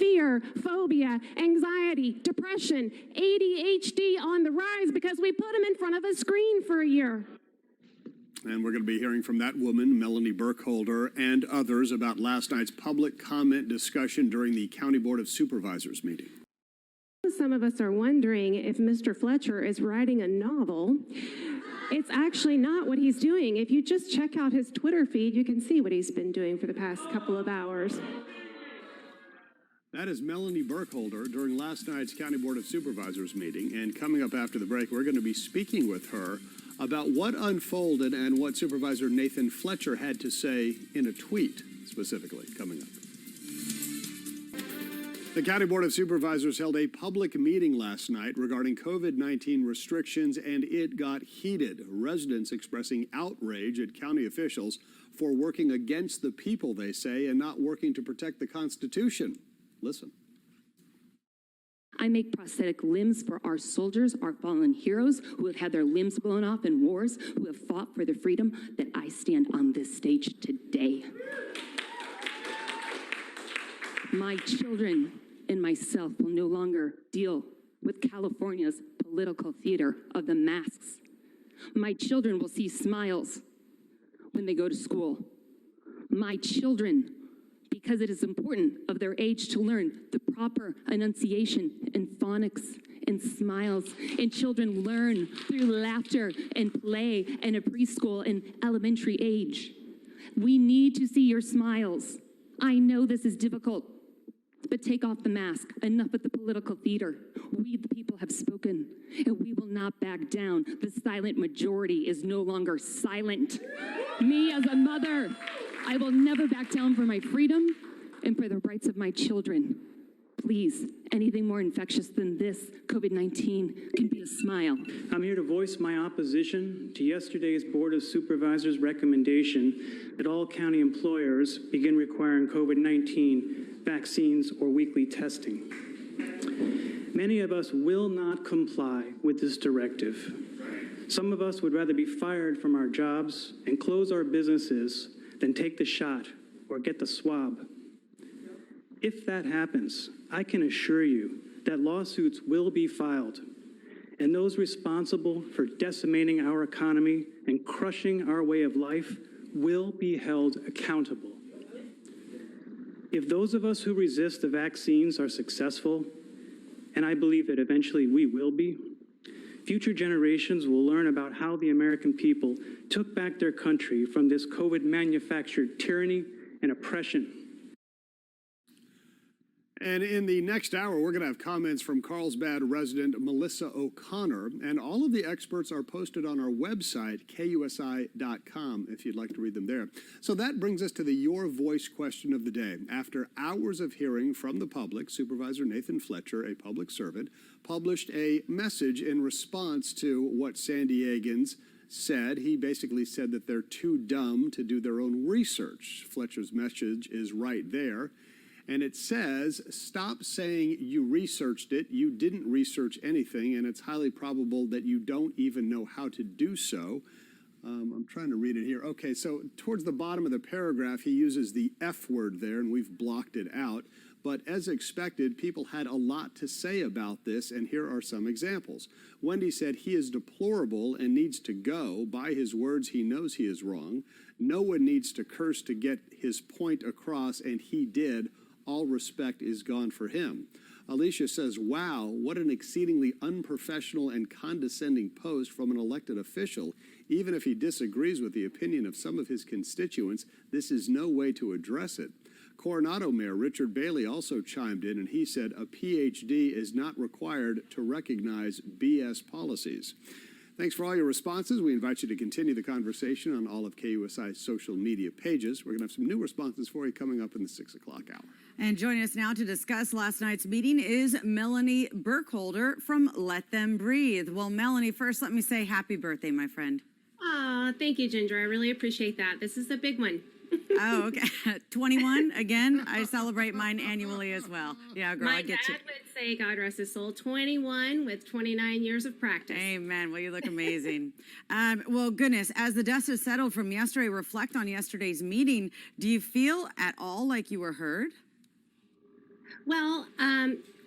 fear, phobia, anxiety, depression, ADHD on the rise because we put them in front of a screen for a year. And we're going to be hearing from that woman, Melanie Burkholder, and others about last night's public comment discussion during the County Board of Supervisors meeting. Some of us are wondering if Mr. Fletcher is writing a novel. It's actually not what he's doing. If you just check out his Twitter feed, you can see what he's been doing for the past couple of hours. That is Melanie Burkholder during last night's County Board of Supervisors meeting. And coming up after the break, we're going to be speaking with her about what unfolded and what Supervisor Nathan Fletcher had to say in a tweet, specifically, coming up. The County Board of Supervisors held a public meeting last night regarding COVID-19 restrictions, and it got heated. Residents expressing outrage at county officials for working against the people, they say, and not working to protect the Constitution. Listen. I make prosthetic limbs for our soldiers, our fallen heroes who have had their limbs blown off in wars, who have fought for the freedom that I stand on this stage today. My children and myself will no longer deal with California's political theater of the masks. My children will see smiles when they go to school. My children, because it is important of their age to learn the proper enunciation and phonics and smiles. And children learn through laughter and play and a preschool and elementary age. We need to see your smiles. I know this is difficult, but take off the mask. Enough with the political theater. We, the people, have spoken, and we will not back down. The silent majority is no longer silent. Me as a mother, I will never back down for my freedom and for the rights of my children. Please, anything more infectious than this COVID-19 can be a smile. I'm here to voice my opposition to yesterday's Board of Supervisors recommendation that all county employers begin requiring COVID-19 vaccines or weekly testing. Many of us will not comply with this directive. Some of us would rather be fired from our jobs and close our businesses than take the shot or get the swab. If that happens, I can assure you that lawsuits will be filed, and those responsible for decimating our economy and crushing our way of life will be held accountable. If those of us who resist the vaccines are successful, and I believe that eventually we will be, future generations will learn about how the American people took back their country from this COVID-manufactured tyranny and oppression. And in the next hour, we're going to have comments from Carlsbad resident Melissa O'Connor, and all of the experts are posted on our website, KUSI.com, if you'd like to read them there. So that brings us to the Your Voice question of the day. After hours of hearing from the public, Supervisor Nathan Fletcher, a public servant, published a message in response to what San Diegans said. He basically said that they're too dumb to do their own research. Fletcher's message is right there. And it says, stop saying you researched it. You didn't research anything, and it's highly probable that you don't even know how to do so. I'm trying to read it here. Okay, so towards the bottom of the paragraph, he uses the F word there, and we've blocked it out. But as expected, people had a lot to say about this, and here are some examples. Wendy said he is deplorable and needs to go. By his words, he knows he is wrong. No one needs to curse to get his point across, and he did. All respect is gone for him. Alicia says, wow, what an exceedingly unprofessional and condescending post from an elected official. Even if he disagrees with the opinion of some of his constituents, this is no way to address it. Coronado Mayor Richard Bailey also chimed in, and he said a PhD is not required to recognize BS policies. Thanks for all your responses. We invite you to continue the conversation on all of KUSI's social media pages. We're going to have some new responses for you coming up in the 6 o'clock hour. And joining us now to discuss last night's meeting is Melanie Burkholder from Let Them Breathe. Well, Melanie, first let me say happy birthday, my friend. Aw, thank you, Ginger. I really appreciate that. This is a big one. Oh, okay. 21 again. I celebrate mine annually as well. Yeah, girl, I get you. My dad would say, God rest his soul, 21 with 29 years of practice. Amen. Well, you look amazing. Well, goodness, as the dust has settled from yesterday, reflect on yesterday's meeting. Do you feel at all like you were heard? Well,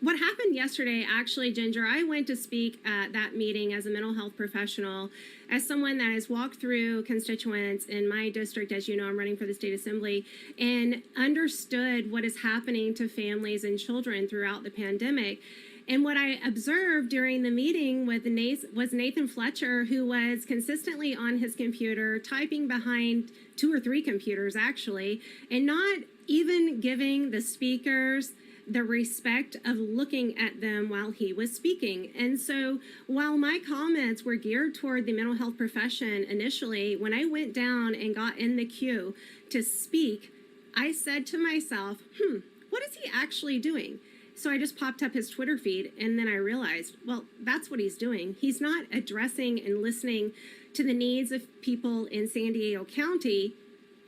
what happened yesterday, actually, Ginger, I went to speak at that meeting as a mental health professional, as someone that has walked through constituents in my district. As you know, I'm running for the state assembly, and understood what is happening to families and children throughout the pandemic. And what I observed during the meeting with was Nathan Fletcher, who was consistently on his computer, typing behind 2 or 3 computers, actually, and not even giving the speakers the respect of looking at them while he was speaking. And so while my comments were geared toward the mental health profession initially, when I went down and got in the queue to speak, I said to myself, what is he actually doing? So I just popped up his Twitter feed, and then I realized, well, that's what he's doing. He's not addressing and listening to the needs of people in San Diego County.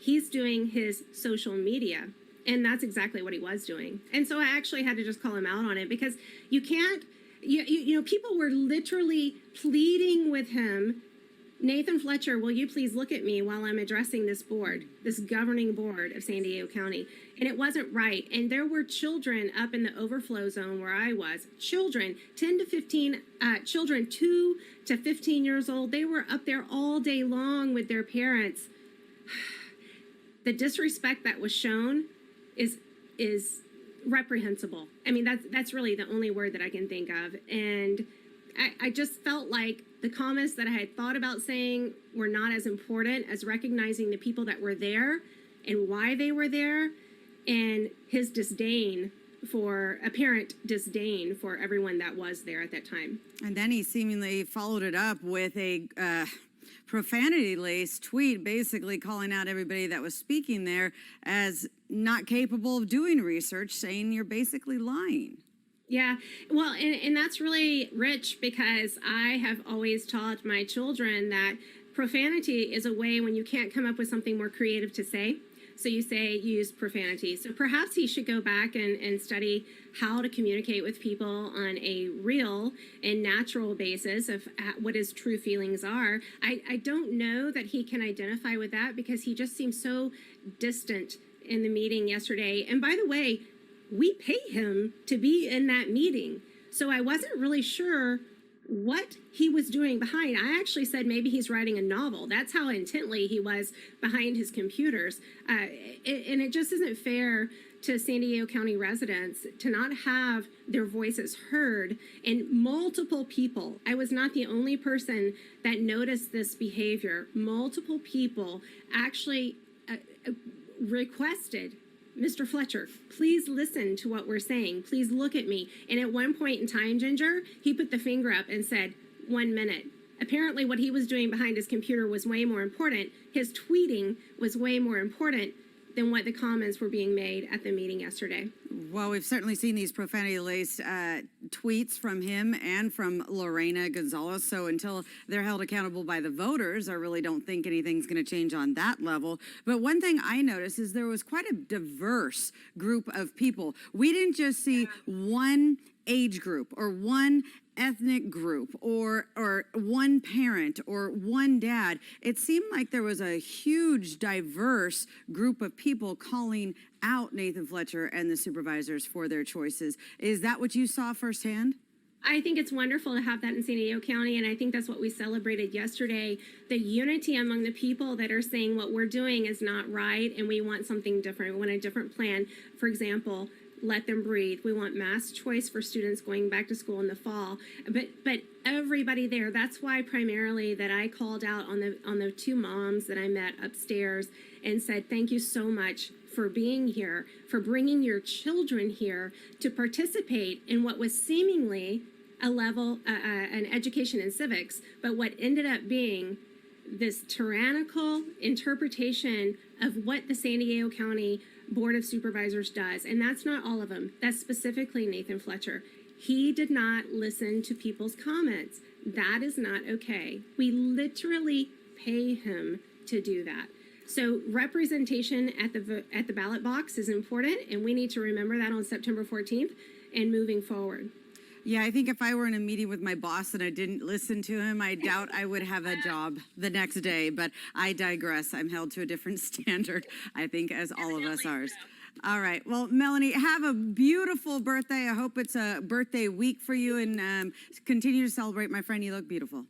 He's doing his social media. And that's exactly what he was doing. And so I actually had to just call him out on it, because you can't, you know, people were literally pleading with him, Nathan Fletcher, will you please look at me while I'm addressing this board, this governing board of San Diego County? And it wasn't right. And there were children up in the overflow zone where I was, children, 10 to 15, children 2 to 15 years old. They were up there all day long with their parents. The disrespect that was shown is reprehensible. I mean, that's really the only word that I can think of. And I just felt like the comments that I had thought about saying were not as important as recognizing the people that were there and why they were there, and his apparent disdain for everyone that was there at that time. And then he seemingly followed it up with a profanity-laced tweet, basically calling out everybody that was speaking there as not capable of doing research, saying you're basically lying. Yeah, well, and that's really rich, because I have always taught my children that profanity is a way when you can't come up with something more creative to say. So you use profanity. So perhaps he should go back and study how to communicate with people on a real and natural basis of what his true feelings are. I don't know that he can identify with that, because he just seems so distant in the meeting yesterday. And by the way, we pay him to be in that meeting. So I wasn't really sure what he was doing behind. I actually said maybe he's writing a novel. That's how intently he was behind his computers. And it just isn't fair to San Diego County residents to not have their voices heard. And multiple people, I was not the only person that noticed this behavior. Multiple people actually requested, Mr. Fletcher, please listen to what we're saying. Please look at me. And at one point in time, Ginger, he put the finger up and said, 1 minute. Apparently what he was doing behind his computer was way more important. His tweeting was way more important than what the comments were being made at the meeting yesterday. Well, we've certainly seen these profanity-laced tweets from him and from Lorena Gonzalez. So until they're held accountable by the voters, I really don't think anything's going to change on that level. But one thing I noticed is there was quite a diverse group of people. We didn't just see one age group or one ethnic group or one parent or one dad. It seemed like there was a huge diverse group of people calling out Nathan Fletcher and the supervisors for their choices. Is that what you saw firsthand? I think it's wonderful to have that in San Diego County, and I think that's what we celebrated yesterday, the unity among the people that are saying what we're doing is not right and we want something different. We want a different plan. For example, let them breathe. We want mass choice for students going back to school in the fall. But everybody there, that's why primarily that I called out on the 2 moms that I met upstairs and said, thank you so much for being here, for bringing your children here to participate in what was seemingly a level, an education in civics, but what ended up being this tyrannical interpretation of what the San Diego County Board of Supervisors does. And that's not all of them. That's specifically Nathan Fletcher. He did not listen to people's comments. That is not okay. We literally pay him to do that. So representation at the ballot box is important, and we need to remember that on September 14th and moving forward. Yeah, I think if I were in a meeting with my boss and I didn't listen to him, I doubt I would have a job the next day. But I digress. I'm held to a different standard, I think, as all of us are. All right. Well, Melanie, have a beautiful birthday. I hope it's a birthday week for you, and continue to celebrate, my friend. You look beautiful.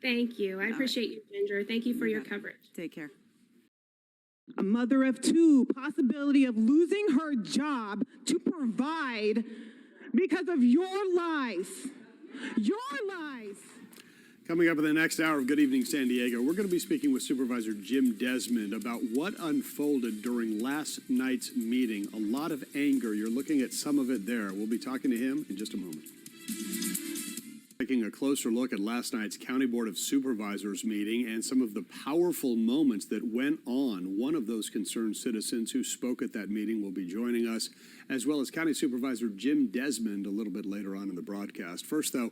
Thank you. I appreciate you, Ginger. Thank you for your coverage. Take care. A mother of two, possibility of losing her job to provide because of your lies. Your lies. Coming up in the next hour of Good Evening San Diego, we're going to be speaking with Supervisor Jim Desmond about what unfolded during last night's meeting. A lot of anger. You're looking at some of it there. We'll be talking to him in just a moment. Taking a closer look at last night's County Board of Supervisors meeting and some of the powerful moments that went on. One of those concerned citizens who spoke at that meeting will be joining us, as well as County Supervisor Jim Desmond a little bit later on in the broadcast. First, though,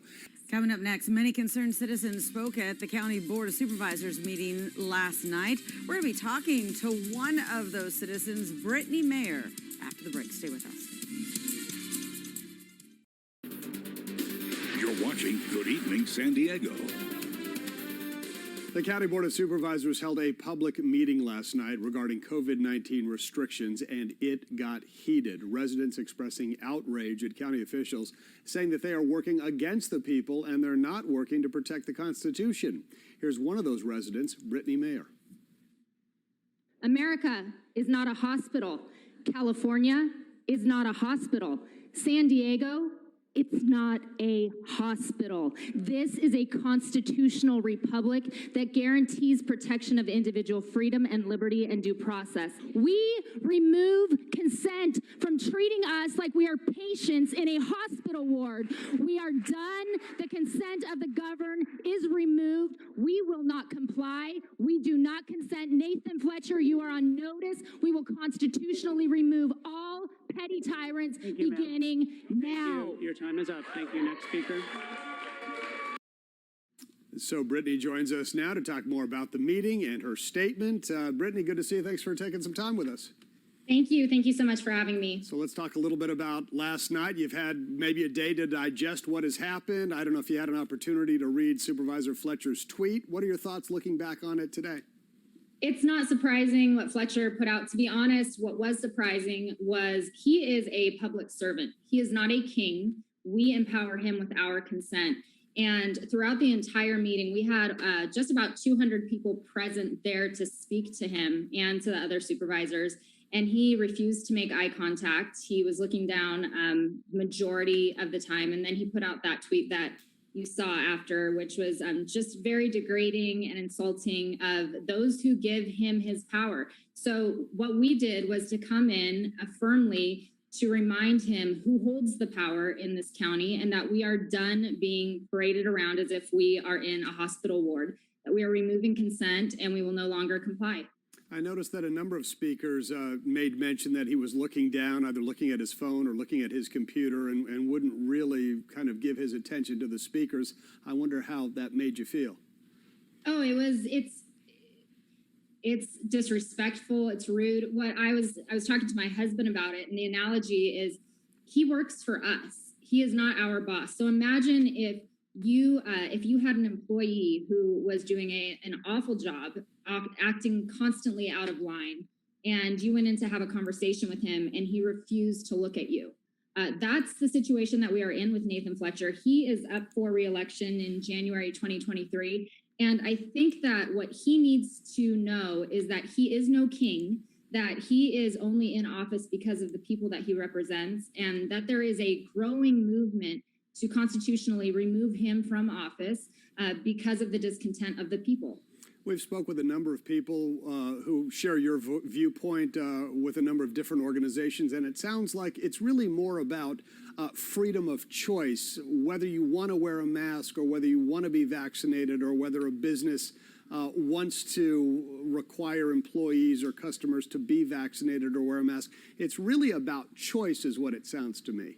Coming up next, many concerned citizens spoke at the County Board of Supervisors meeting last night. We're going to be talking to one of those citizens, Brittany Mayer, after the break. Stay with us. You're watching Good Evening San Diego. the County Board of Supervisors held a public meeting last night regarding COVID-19 restrictions, and it got heated. Residents expressing outrage at county officials, saying that they are working against the people and they're not working to protect the Constitution. Here's one of those residents, Brittany Mayer. America is not a hospital. California is not a hospital. San Diego, it's not a hospital. This is a constitutional republic that guarantees protection of individual freedom and liberty and due process. We remove consent from treating us like we are patients in a hospital ward. We are done. The consent of the governed is removed. We will not comply. We do not consent. Nathan Fletcher, you are on notice. We will constitutionally remove all petty tyrants beginning now. Your time is up. Thank you. Next speaker. So Brittany joins us now to talk more about the meeting and her statement. Brittany, good to see you. Thanks for taking some time with us. Thank you. Thank you so much for having me. So let's talk a little bit about last night. You've had maybe a day to digest what has happened. I don't know if you had an opportunity to read Supervisor Fletcher's tweet. What are your thoughts looking back on it today? It's not surprising what Fletcher put out. To be honest, what was surprising was he is a public servant. He is not a king. We empower him with our consent. And throughout the entire meeting, we had just about 200 people present there to speak to him and to the other supervisors. And he refused to make eye contact. He was looking down majority of the time. And then he put out that tweet that you saw after, which was just very degrading and insulting of those who give him his power. So what we did was to come in firmly to remind him who holds the power in this county and that we are done being paraded around as if we are in a hospital ward, that we are removing consent and we will no longer comply. I noticed that a number of speakers made mention that he was looking down, either looking at his phone or looking at his computer, and wouldn't really kind of give his attention to the speakers. I wonder how that made you feel. Oh, it's disrespectful. It's rude. I was talking to my husband about it, and the analogy is he works for us. He is not our boss. So imagine if you had an employee who was doing an awful job, acting constantly out of line, and you went in to have a conversation with him and he refused to look at you. That's the situation that we are in with Nathan Fletcher. He is up for re-election in January 2023. And I think that what he needs to know is that he is no king, that he is only in office because of the people that he represents, and that there is a growing movement to constitutionally remove him from office because of the discontent of the people. We've spoke with a number of people who share your viewpoint with a number of different organizations, and it sounds like it's really more about freedom of choice, whether you want to wear a mask or whether you want to be vaccinated or whether a business wants to require employees or customers to be vaccinated or wear a mask. It's really about choice is what it sounds to me.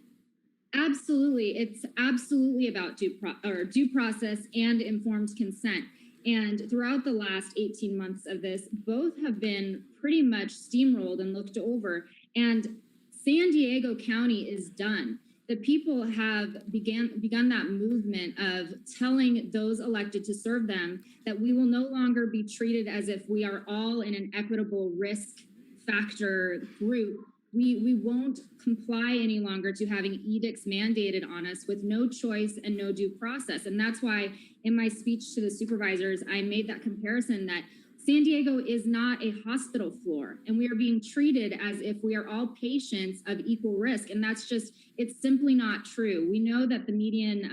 Absolutely. It's absolutely about due process and informed consent. And throughout the last 18 months of this, both have been pretty much steamrolled and looked over. And San Diego County is done. The people have begun that movement of telling those elected to serve them that we will no longer be treated as if we are all in an equitable risk factor group We won't comply any longer to having edicts mandated on us with no choice and no due process. And that's why in my speech to the supervisors, I made that comparison that San Diego is not a hospital floor, and we are being treated as if we are all patients of equal risk. And that's just, it's simply not true. We know that the median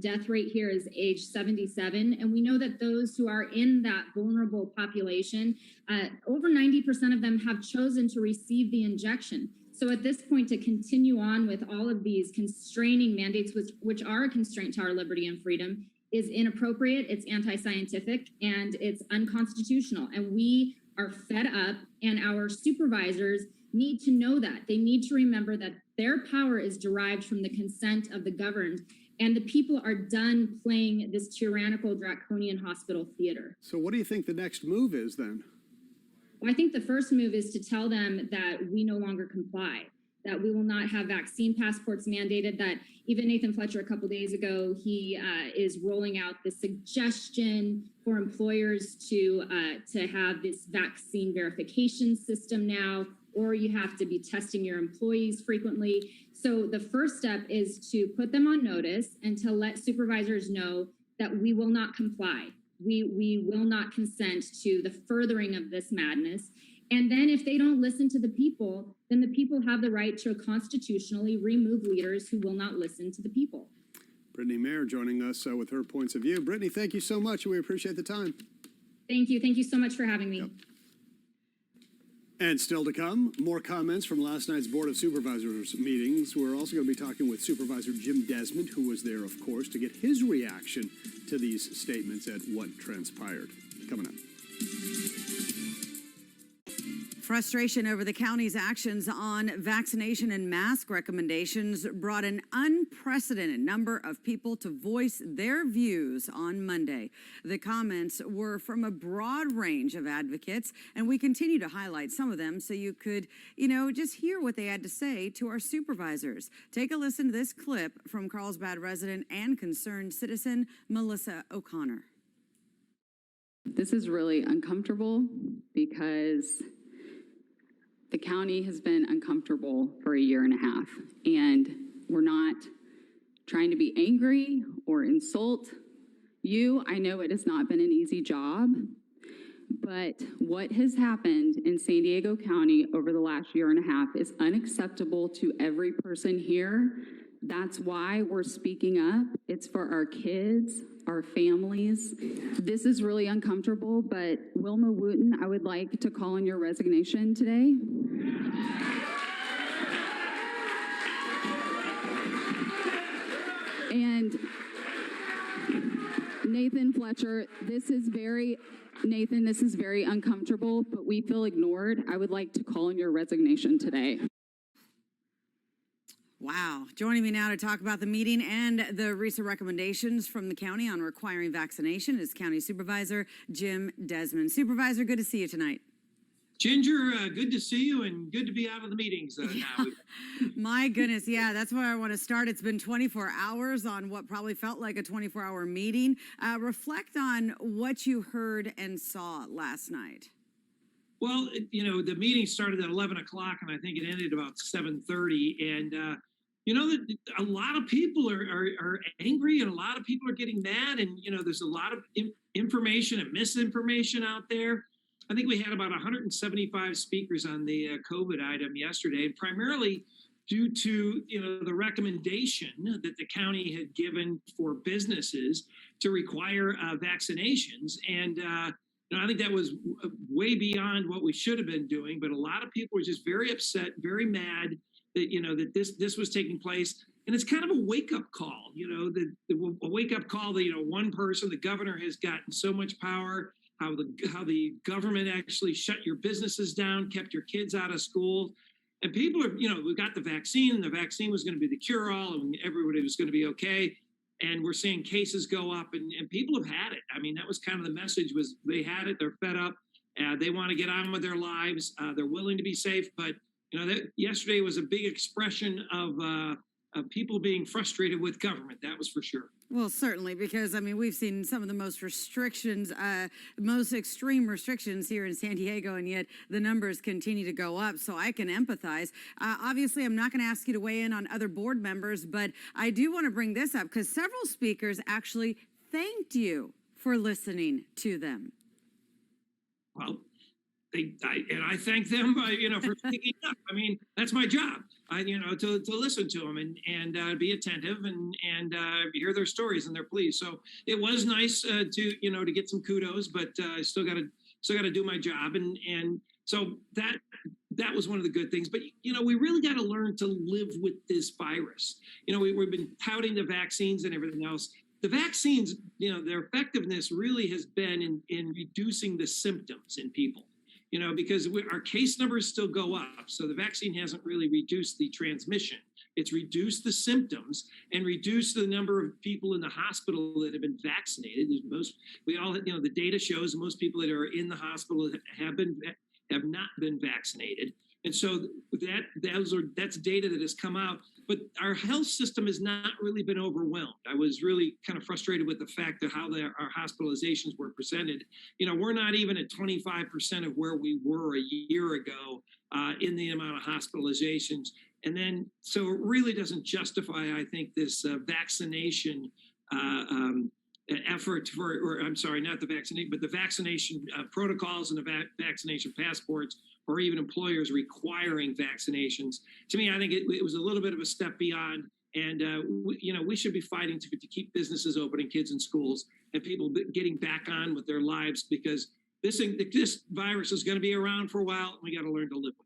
death rate here is age 77. And we know that those who are in that vulnerable population, over 90% of them have chosen to receive the injection. So at this point, to continue on with all of these constraining mandates, which are a constraint to our liberty and freedom, is inappropriate, it's anti-scientific, and it's unconstitutional. And we are fed up, and our supervisors need to know that. They need to remember that their power is derived from the consent of the governed, and the people are done playing this tyrannical, draconian hospital theater. So what do you think the next move is then? Well, I think the first move is to tell them that we no longer comply, that we will not have vaccine passports mandated, that even Nathan Fletcher a couple days ago, he is rolling out the suggestion for employers to have this vaccine verification system now, or you have to be testing your employees frequently. So the first step is to put them on notice and to let supervisors know that we will not comply. We will not consent to the furthering of this madness. And then if they don't listen to the people, then the people have the right to constitutionally remove leaders who will not listen to the people. Brittany Mayer joining us with her points of view. Brittany, thank you so much. We appreciate the time. Thank you. Thank you so much for having me. Yep. And still to come, more comments from last night's Board of Supervisors meetings. We're also going to be talking with Supervisor Jim Desmond, who was there, of course, to get his reaction to these statements at what transpired. Coming up. Frustration over the county's actions on vaccination and mask recommendations brought an unprecedented number of people to voice their views on Monday. The comments were from a broad range of advocates, and we continue to highlight some of them so you could, just hear what they had to say to our supervisors. Take a listen to this clip from Carlsbad resident and concerned citizen Melissa O'Connor. This is really uncomfortable because the county has been uncomfortable for a year and a half, and we're not trying to be angry or insult you. I know it has not been an easy job, but what has happened in San Diego County over the last year and a half is unacceptable to every person here. That's why we're speaking up. It's for our kids, our families. This is really uncomfortable, but Wilma Wooten, I would like to call on your resignation today. And Nathan Fletcher, this is very uncomfortable, but we feel ignored. I would like to call on your resignation today. Wow. Joining me now to talk about the meeting and the recent recommendations from the county on requiring vaccination is County Supervisor Jim Desmond. Supervisor, good to see you tonight. Ginger, good to see you and good to be out of the meetings now. My goodness, yeah, that's where I want to start. It's been 24 hours on what probably felt like a 24-hour meeting. Reflect on what you heard and saw last night. Well, the meeting started at 11 o'clock and I think it ended about 7:30. And, that a lot of people are angry and a lot of people are getting mad. And, there's a lot of information and misinformation out there. I think we had about 175 speakers on the COVID item yesterday, primarily due to, the recommendation that the county had given for businesses to require vaccinations. And, I think that was way beyond what we should have been doing, but a lot of people were just very upset, very mad that, that this was taking place. And it's kind of a wake-up call, a wake-up call that, one person, the governor has gotten so much power, how the government actually shut your businesses down, kept your kids out of school. And people are, we got the vaccine and the vaccine was going to be the cure-all and everybody was going to be okay. And we're seeing cases go up and people have had it. I mean, that was kind of the message was they had it, they're fed up, they want to get on with their lives, they're willing to be safe. But, yesterday was a big expression of people being frustrated with government. That was for sure. Well, certainly, because I mean, we've seen some of the most restrictions, most extreme restrictions here in San Diego, and yet the numbers continue to go up. So I can empathize. Obviously, I'm not going to ask you to weigh in on other board members, but I do want to bring this up because several speakers actually thanked you for listening to them. Well, I thank them, for speaking up. I mean, that's my job. To listen to them and be attentive and hear their stories and their pleas. So it was nice to get some kudos, but I still got to do my job. And so that was one of the good things. But we really got to learn to live with this virus. We've been touting the vaccines and everything else. The vaccines, their effectiveness really has been in reducing the symptoms in people. Because our case numbers still go up. So the vaccine hasn't really reduced the transmission. It's reduced the symptoms and reduced the number of people in the hospital that have been vaccinated. The data shows most people that are in the hospital have not been vaccinated. And so that's data that has come out. But our health system has not really been overwhelmed. I was really kind of frustrated with the fact of how our hospitalizations were presented. We're not even at 25% of where we were a year ago in the amount of hospitalizations. And then, so it really doesn't justify, I think, this vaccination effort not the vaccination, but the vaccination protocols and the vaccination passports, or even employers requiring vaccinations. To me, I think it was a little bit of a step beyond. And, we should be fighting to keep businesses open and kids in schools and people getting back on with their lives, because this virus is going to be around for a while, and we got to learn to live with it.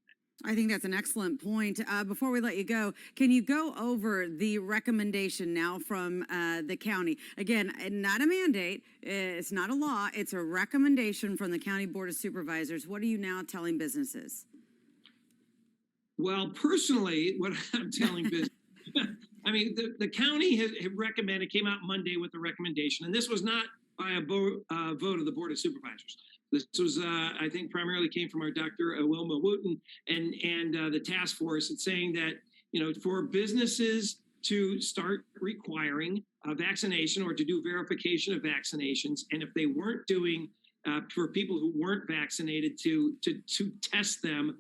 I think that's an excellent point. Before we let you go, can you go over the recommendation now from the county? Again, not a mandate. It's not a law. It's a recommendation from the County Board of Supervisors. What are you now telling businesses? Well, personally, what I'm telling business, I mean, the county had recommended, came out Monday with the recommendation, and this was not by a vote of the Board of Supervisors. This was, I think, primarily came from our Dr. Wilma Wooten and the task force. It's saying that, for businesses to start requiring a vaccination or to do verification of vaccinations, and if they weren't doing, for people who weren't vaccinated, to test them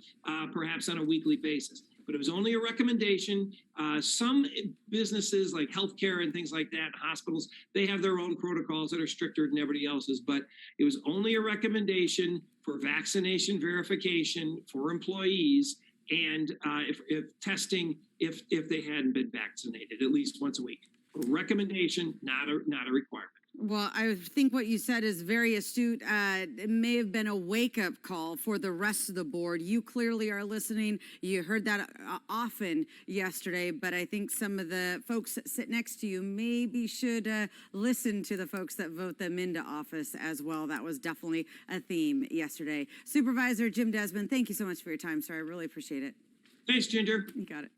perhaps on a weekly basis. But it was only a recommendation. Some businesses like healthcare and things like that, hospitals, they have their own protocols that are stricter than everybody else's. But it was only a recommendation for vaccination verification for employees and if testing if they hadn't been vaccinated at least once a week. A recommendation, not a requirement. Well, I think what you said is very astute. It may have been a wake-up call for the rest of the board. You clearly are listening. You heard that often yesterday, but I think some of the folks that sit next to you maybe should listen to the folks that vote them into office as well. That was definitely a theme yesterday. Supervisor Jim Desmond, thank you so much for your time, sir. I really appreciate it. Thanks, Ginger. You got it.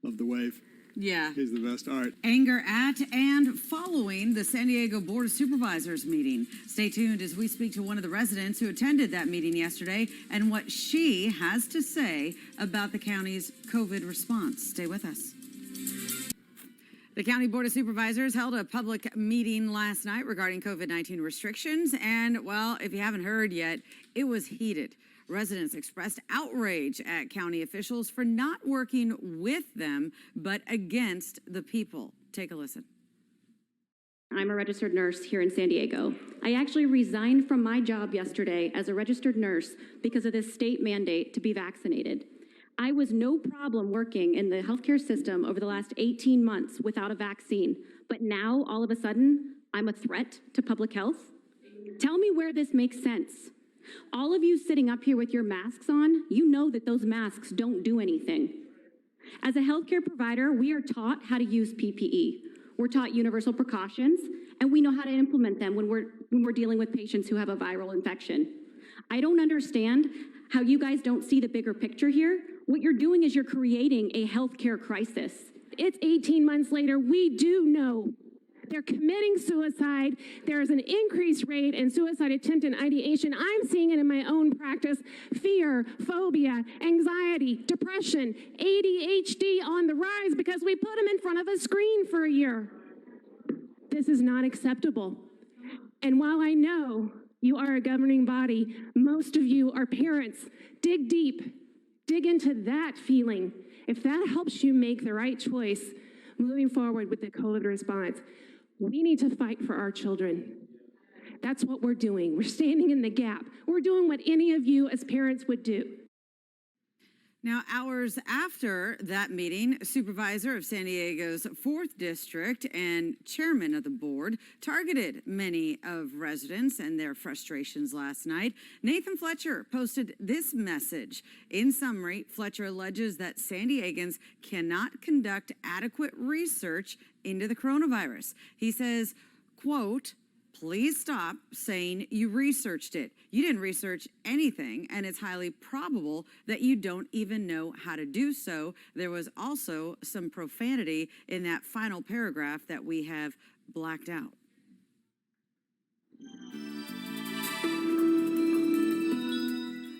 Love the wave. Yeah. He's the best. All right. Anger at and following the San Diego Board of Supervisors meeting. Stay tuned as we speak to one of the residents who attended that meeting yesterday and what she has to say about the county's COVID response. Stay with us. The County Board of Supervisors held a public meeting last night regarding COVID-19 restrictions. And, well, if you haven't heard yet, it was heated. Residents expressed outrage at county officials for not working with them, but against the people. Take a listen. I'm a registered nurse here in San Diego. I actually resigned from my job yesterday as a registered nurse because of this state mandate to be vaccinated. I was no problem working in the healthcare system over the last 18 months without a vaccine, but now all of a sudden, I'm a threat to public health? Tell me where this makes sense. All of you sitting up here with your masks on, you know that those masks don't do anything. As a healthcare provider, we are taught how to use PPE. We're taught universal precautions, and we know how to implement them when we're dealing with patients who have a viral infection. I don't understand how you guys don't see the bigger picture here. What you're doing is you're creating a healthcare crisis. It's 18 months later. We do know They're committing suicide. There's an increased rate in suicide attempt and ideation. I'm seeing it in my own practice. Fear, phobia, anxiety, depression, ADHD on the rise because we put them in front of a screen for a year. This is not acceptable. And while I know you are a governing body, most of you are parents. Dig deep. Dig into that feeling. If that helps you make the right choice moving forward with the COVID response, we need to fight for our children. That's what we're doing. We're standing in the gap. We're doing what any of you as parents would do. Now, hours after that meeting, supervisor of San Diego's 4th District and chairman of the board targeted many of residents and their frustrations last night. Nathan Fletcher posted this message. In summary, Fletcher alleges that San Diegans cannot conduct adequate research into the coronavirus. He says, quote, "Please stop saying you researched it. You didn't research anything, and it's highly probable that you don't even know how to do so." There was also some profanity in that final paragraph that we have blacked out.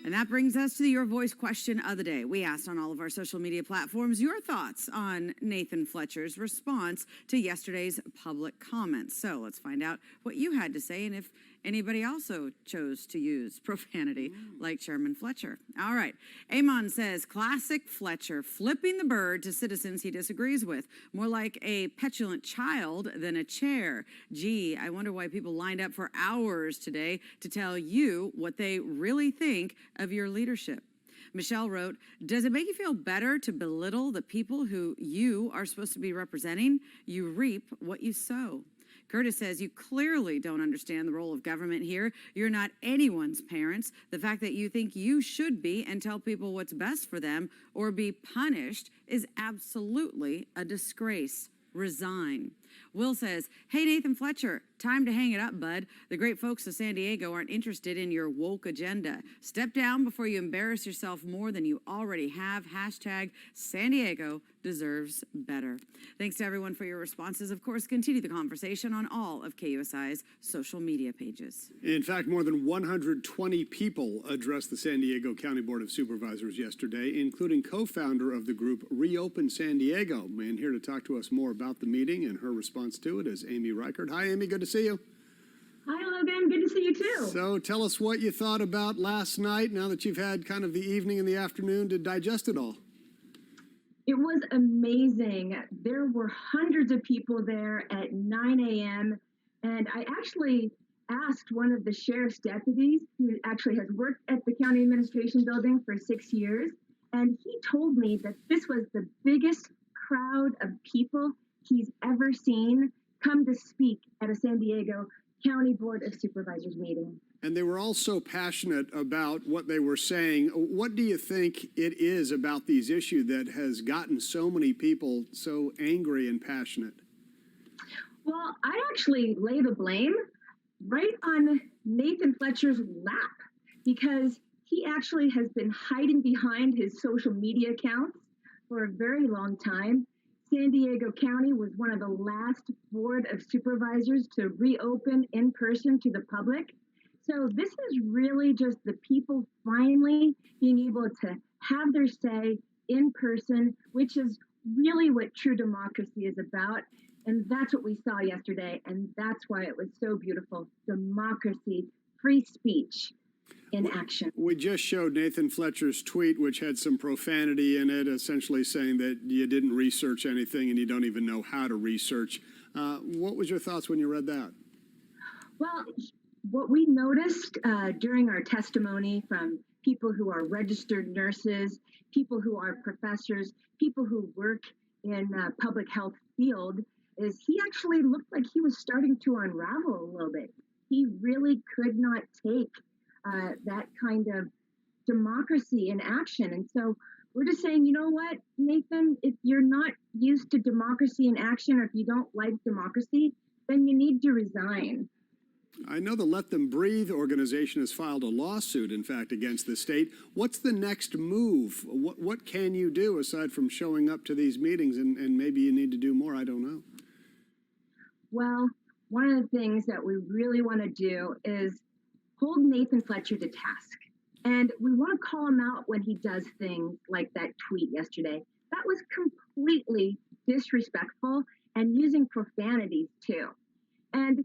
And that brings us to the Your Voice question of the day. We asked on all of our social media platforms your thoughts on Nathan Fletcher's response to yesterday's public comments. So let's find out what you had to say and if anybody also chose to use profanity like Chairman Fletcher. All right. Amon says, classic Fletcher, flipping the bird to citizens he disagrees with. More like a petulant child than a chair. Gee, I wonder why people lined up for hours today to tell you what they really think of your leadership. Michelle wrote, does it make you feel better to belittle the people who you are supposed to be representing? You reap what you sow. Curtis says, you clearly don't understand the role of government here. You're not anyone's parents. The fact that you think you should be and tell people what's best for them or be punished is absolutely a disgrace. Resign. Will says, hey, Nathan Fletcher, time to hang it up, bud. The great folks of San Diego aren't interested in your woke agenda. Step down before you embarrass yourself more than you already have. Hashtag San Diego deserves better. Thanks to everyone for your responses. Of course, continue the conversation on all of KUSI's social media pages. In fact, more than 120 people addressed the San Diego County Board of Supervisors yesterday, including co-founder of the group Reopen San Diego. And here to talk to us more about the meeting and her response to it is Amy Reichert. Hi, Amy. Good to see you. Hi, Logan. Good to see you, too. So tell us what you thought about last night, now that you've had kind of the evening and the afternoon to digest it all. It was amazing. There were hundreds of people there at 9 a.m. And I actually asked one of the sheriff's deputies, who actually has worked at the county administration building for 6 years, and he told me that this was the biggest crowd of people he's ever seen come to speak at a San Diego County Board of Supervisors meeting. And they were all so passionate about what they were saying. What do you think it is about these issues that has gotten so many people so angry and passionate? Well, I actually lay the blame right on Nathan Fletcher's lap because he actually has been hiding behind his social media accounts for a very long time. San Diego County was one of the last Board of Supervisors to reopen in person to the public. So this is really just the people finally being able to have their say in person, which is really what true democracy is about. And that's what we saw yesterday. And that's why it was so beautiful. Democracy, free speech in action. We just showed Nathan Fletcher's tweet, which had some profanity in it, essentially saying that you didn't research anything and you don't even know how to research. What was your thoughts when you read that? Well, what we noticed during our testimony from people who are registered nurses, people who are professors, people who work in public health field, is he actually looked like he was starting to unravel a little bit. He really could not take that kind of democracy in action. And so we're just saying, you know what, Nathan, if you're not used to democracy in action or if you don't like democracy, then you need to resign. I know the Let Them Breathe organization has filed a lawsuit, in fact, against the state. What's the next move? What can you do aside from showing up to these meetings? And maybe you need to do more, I don't know. Well, one of the things that we really want to do is hold Nathan Fletcher to task. And we want to call him out when he does things like that tweet yesterday. That was completely disrespectful and using profanities too. And,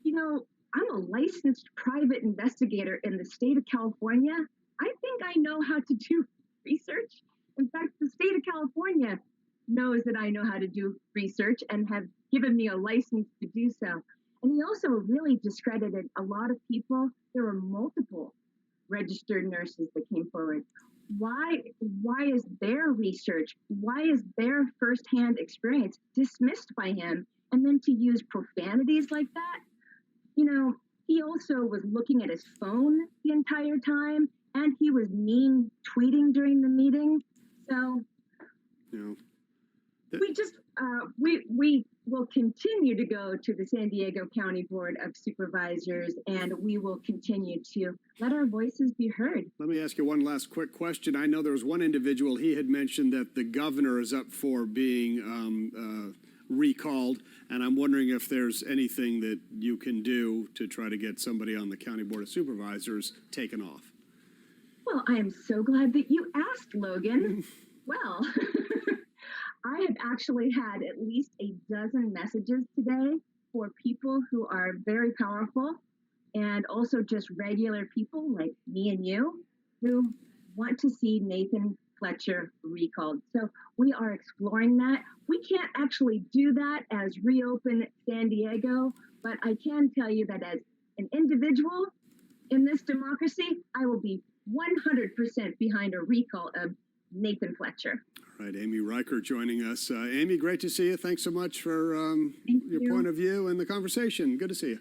you know, I'm a licensed private investigator in the state of California. I think I know how to do research. In fact, the state of California knows that I know how to do research and have given me a license to do so. And he also really discredited a lot of people. There were multiple registered nurses that came forward. Why is their research, why is their firsthand experience dismissed by him? And then to use profanities like that, you know, he also was looking at his phone the entire time, and he was mean tweeting during the meeting. So we just we will continue to go to the San Diego County Board of Supervisors, and we will continue to let our voices be heard. Let me ask you one last quick question. I know there was one individual, he had mentioned that the governor is up for being recalled, and I'm wondering if there's anything that you can do to try to get somebody on the County Board of Supervisors taken off. Well, I am so glad that you asked, Logan. Well, I have actually had at least a dozen messages today for people who are very powerful and also just regular people like me and you who want to see Nathan Fletcher recalled. So we are exploring that. We can't actually do that as Reopen San Diego, but I can tell you that as an individual in this democracy, I will be 100% behind a recall of Nathan Fletcher. All right, Amy Reichert joining us. Amy, great to see you. Thanks so much for your point of view and the conversation. Good to see you.